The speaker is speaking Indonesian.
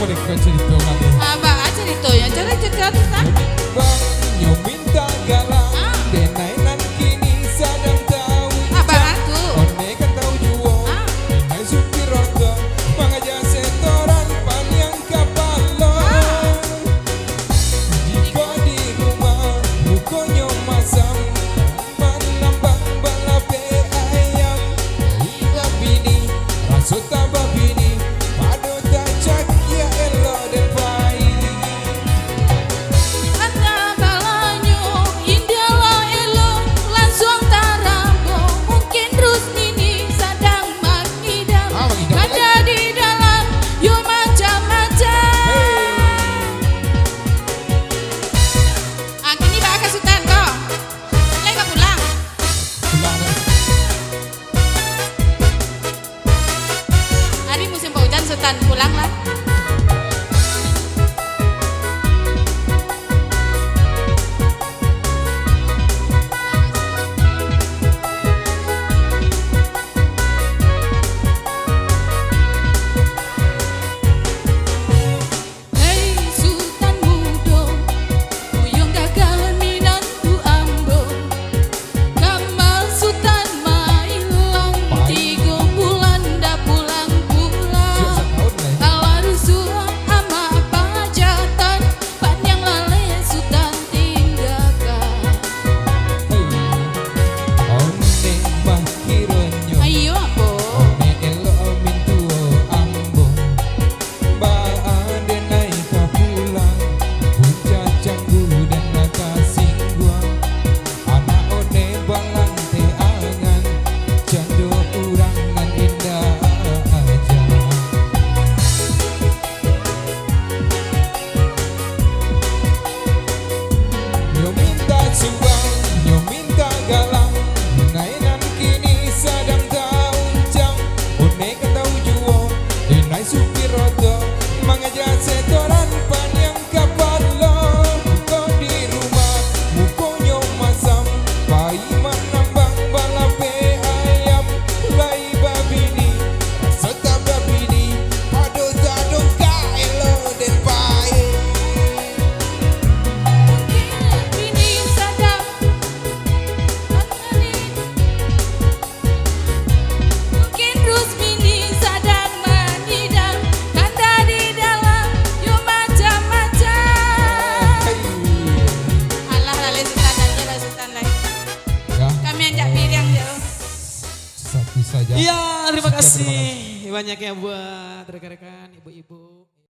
mereka cerita kali. Abang aja itu ya, cara cerita tentang. Bang, nyo minta galang, denainan kini sadang tahu. Abang tuh. One kan tahu juo, denai suki roto, mengajar setoran panjang kapalo. Jika di rumah, bukonyo masam, menambang balape ayam. Iba bini, rasut tambah bini, padu tak cak ya elo dan baik. Anda balanyo, indah lah elo, langsung tarabo. Mungkin Rusmini sedang mengidam. Ada di dalam, yo macam-macam. Kini bakal sultan kok. Mulai kau pulang. Pulang dah. Hari musim penghujan sultan pulang lah. Hei sultan mudo, uyung gagal minantu ambo. Kamal sultan mailang, 3 bulan dah pulang-pulang. Kalah rusuh ama pajatan, panjang lale sultan tinggalkan. One mah kironyo, Ayo ambo. one elo mintuo ambo. Baan denai ka pulang, puncak canggu dan naka singguang. Anak one balang te angan, jando urangan indah aja. Nyo minta suang, nyo minta galang, nainan kini sadang dauncang. One kan tahu juo, denai supi roto, mengajar setoran panjang kapalo. Buko di rumah, bukonyo masam, pai menambang balape ayam. Lai babini, rasa tak babini, padu tadong kaelo den pai. Ini sadang mungkin Rusmini sadang mengidam. Kanda di dalam, yo macam-macam. Alah lale sultan aja lah sultan lain. Ya, Kami ajak piring jauh. satu saja. Iya, terima Sekian, terima kasih banyak ya buat rekan-rekan, ibu-ibu.